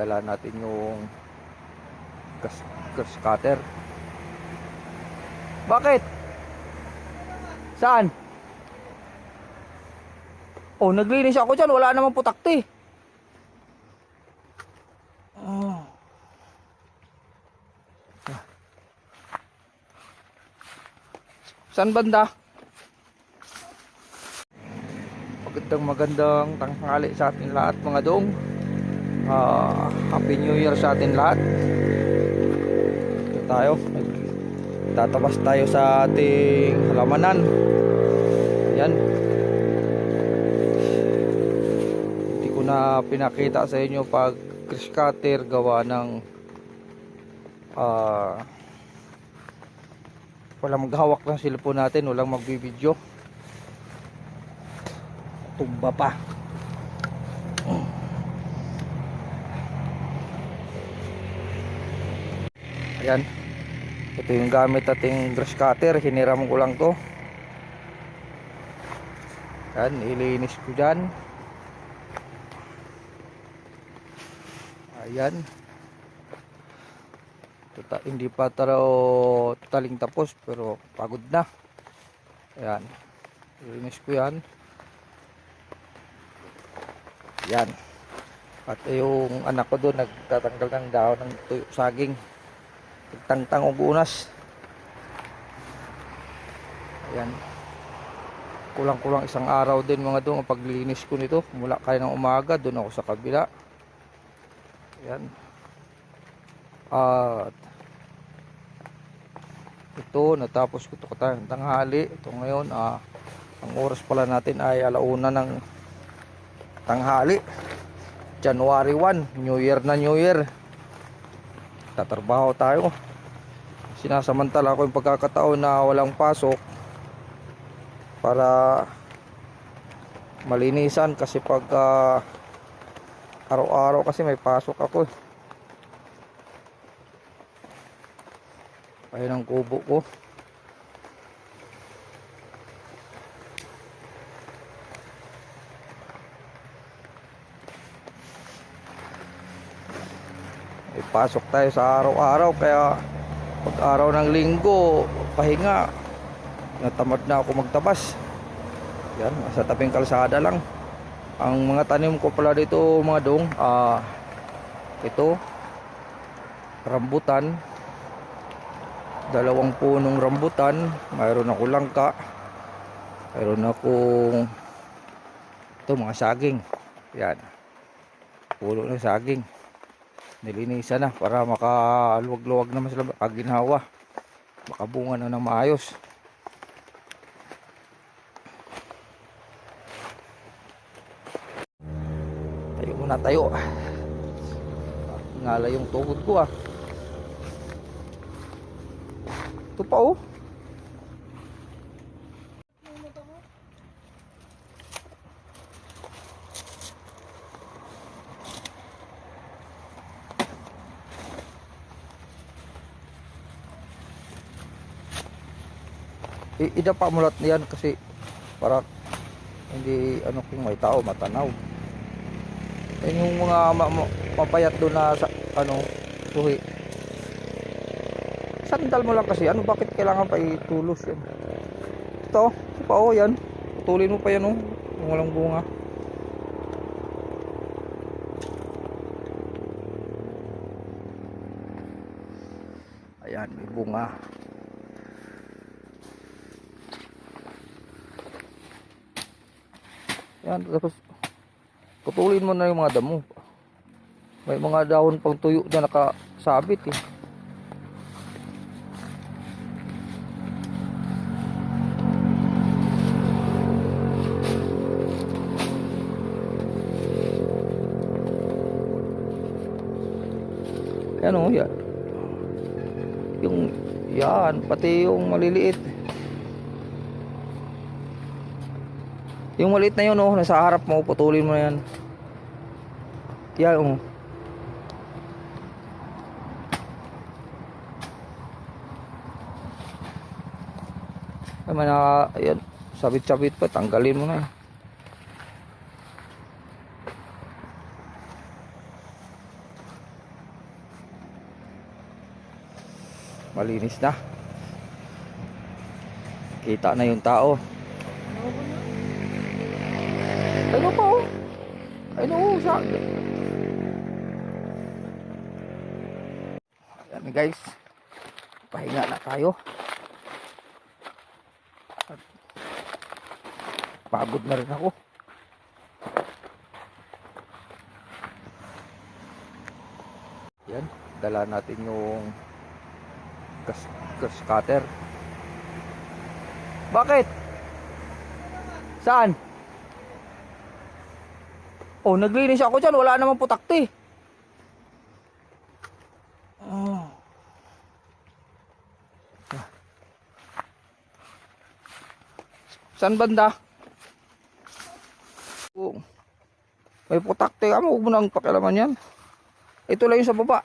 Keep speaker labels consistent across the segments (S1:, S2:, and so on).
S1: dala natin yung gas cutter. Bakit? Saan? Oh, naglinis ako dyan. Wala namang putakti. Oh. Saan banda? Magandang tanghali sa atin lahat mga dong. Happy New Year sa atin lahat. Ito tayo. Tatabas tayo sa ating halamanan. Ayan. Hindi ko na pinakita sa inyo pag grease cutter gawa ng walang maghawak ng cellphone natin, walang magbibideo. Tumba pa. Ayan. Ito yung gamit ating grease cutter. Hiniram ko lang to. Ayan, ilinis ko dyan. Ayan. Hindi pa taling tapos pero pagod na. Ayan. Ilinis ko yan. Ayan. At yung anak ko doon nagtatanggal ng dahon ng tuyo saging. Tangtang og unas. Ayan. Kulang-kulang isang araw din mga dong ang paglilinis ko nito. Mula kaya ng umaga doon ako sa kabila. Ayan. At ito natapos ko ito katang tanghali. Ito ngayon ang oras pala natin ay 1:00 ng tanghali. January 1, New Year na New Year. Tatrabaho tayo. Sinasamantala ko yung pagkakataon na walang pasok para malinisan kasi pag araw-araw kasi may pasok ako. Ayun ang kubo ko. May pasok tayo sa araw-araw kaya pag araw ng linggo pahinga, natamad na ako magtabas. Yan, sa tabing kalsada lang. Ang mga tanim ko pala dito mga dong, ito rambutan, 2 punong rambutan, mayroon ako langka, mayroon akong ito mga saging. Yan, puno ng saging. Nilinisan na para makaluwag-luwag naman sila kaginhawa, makabunga na ng maayos. Tayo muna tayo. Ngala yung tuhod ko Ito pa idapa mo lahat niyan kasi para hindi kung may tao matanaw. Yung mga mapayat doon na sa suhi. Sandal mo lang kasi bakit kailangan pa itulos yan? Ito pa yan. Putulin mo pa yan kung walang bunga. Ayan, may bunga. Yan, tapos putulin mo na yung mga damo. May mga dahon pang tuyo na nakasabit Yan yan. Yan, pati yung maliliit. Yung maliit na yun nasa harap mo, putulin mo na yan. Yan Ayan, sabit-sabit pa, tanggalin mo na. Malinis na. Kita na yung tao. Ano pa oh? Ano sa? Ayan guys. Pahinga na tayo. At pagod na rin ako. Yan, dala natin yung gas cutter. Bakit? Saan? Oh, naglinis ako dyan. Wala namang putakti. Oh. Saan banda? Oh. May putakti ka. Huwag mo nang pakialaman yan. Ito lang yung sa baba.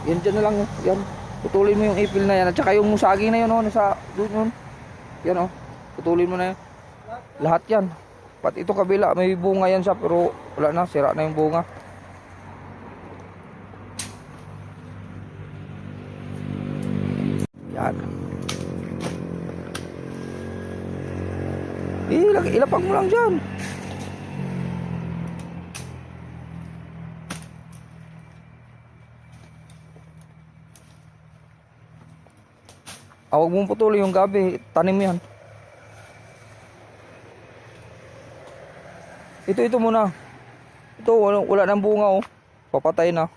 S1: Yan dyan na lang. Yan. Putulin mo yung ipil na yan. At saka yung musagi na yun. Oh, nasa doon yun. Yan oh. Putulin mo na yan. Lahat yan. Pati ito kabila. May bunga yan siya. Pero wala na. Sira na yung bunga. Yan. Ilapag mo lang dyan. Huwag mong putulin yung gabi. Tanim yan. Ito muna. Ito wala nang bunga oh. Papatay na.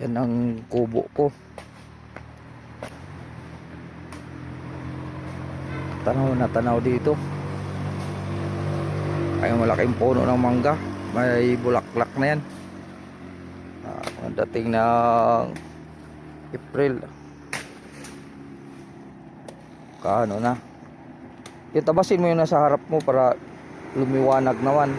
S1: Yan ang kubo ko. Tanaw na tanaw dito. Ay malaking puno ng mangga. May bulaklak na yan. Ang dating ng April. Kaano na. Yung tabasin mo yung nasa harap mo para lumiwanag naman.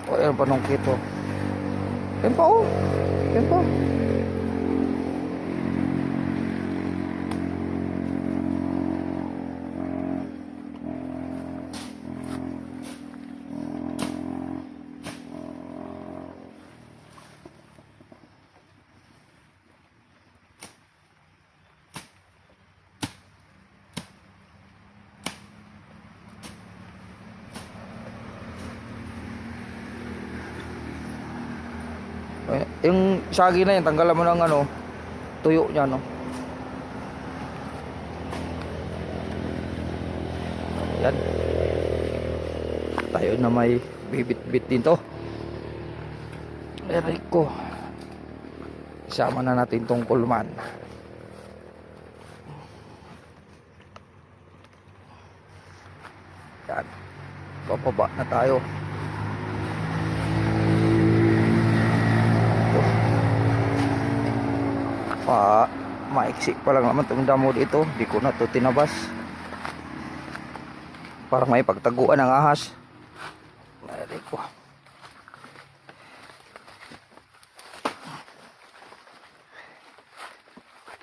S1: O, yan pa nung kito. Yan pa oh. Yan pa. Yung sagi na yan, tanggalan mo ng ano, tuyo niya no. Yan. Tayo na may bibit-bit dito. Eray ko. Isama na natin tong kulman. Yan. Bababa na tayo. Maiksi pa lang naman itong damo dito. Di ko na ito tinabas. Parang may pagtaguan ng ahas. Mayroon ko.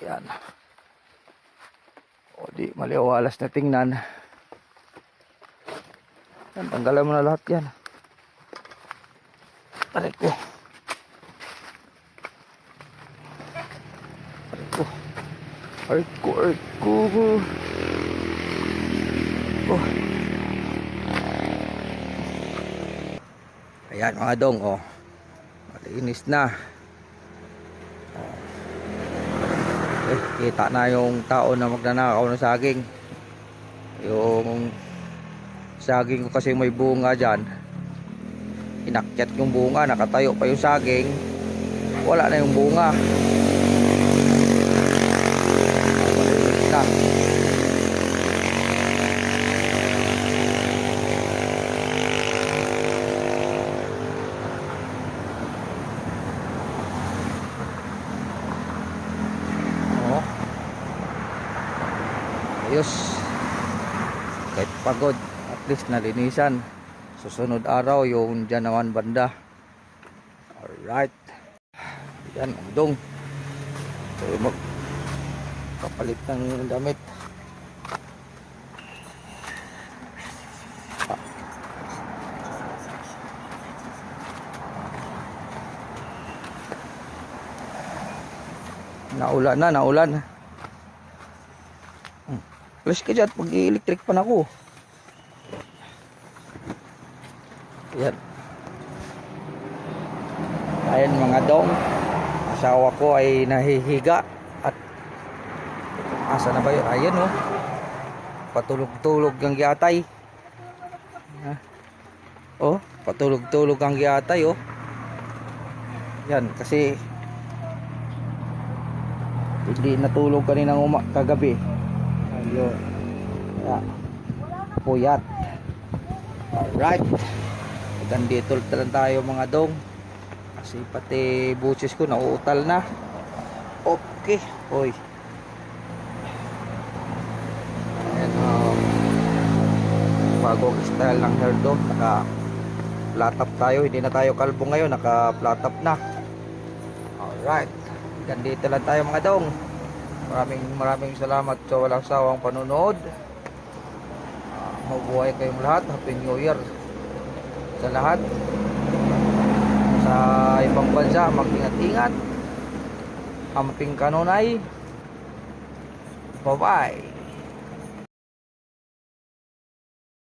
S1: Yan. O di maliwalas na tingnan. Yan, tanggalan mo na lahat yan. Mayroon ko. Arko. Oh. Ayan mga dong oh. Malinis na. Kita na yung tao na magnanakaw ng saging. Yung saging ko kasi may bunga dyan. Inakyat yung bunga, nakatayo pa yung saging. Wala na yung bunga. ayos. Kahit pagod, at least nalinisan. Susunod araw yung dyan naman banda. Alright. Yan ang dong. So magpapalit ng damit. Naulan. Alis ka dyan, pag-i-electric pan ako. Yan. Ayan mga dong. Asawa ko ay nahihiga. At asa na ba yun? Ayan oh. Patulog-tulog ang giatay. Oh, patulog-tulog ang giatay oh. Yan, kasi hindi natulog kaninang kagabi. Ayun. Yeah. Puyat. Alright. Gandito lang tayo mga dong. Kasi pati busis ko nauutal na. Okay. Oy. Ayan, bagong style ng hair do. Naka flat top tayo. Hindi na tayo kalbo ngayon. Naka flat top na. Alright. Gandito lang tayo mga dong. Maraming salamat sa walang sawang panonood. Mabuhay kayong lahat. Happy New Year sa lahat. Sa ibang bansa, mag-ingat-ingat. Amping kanunay. Bye-bye.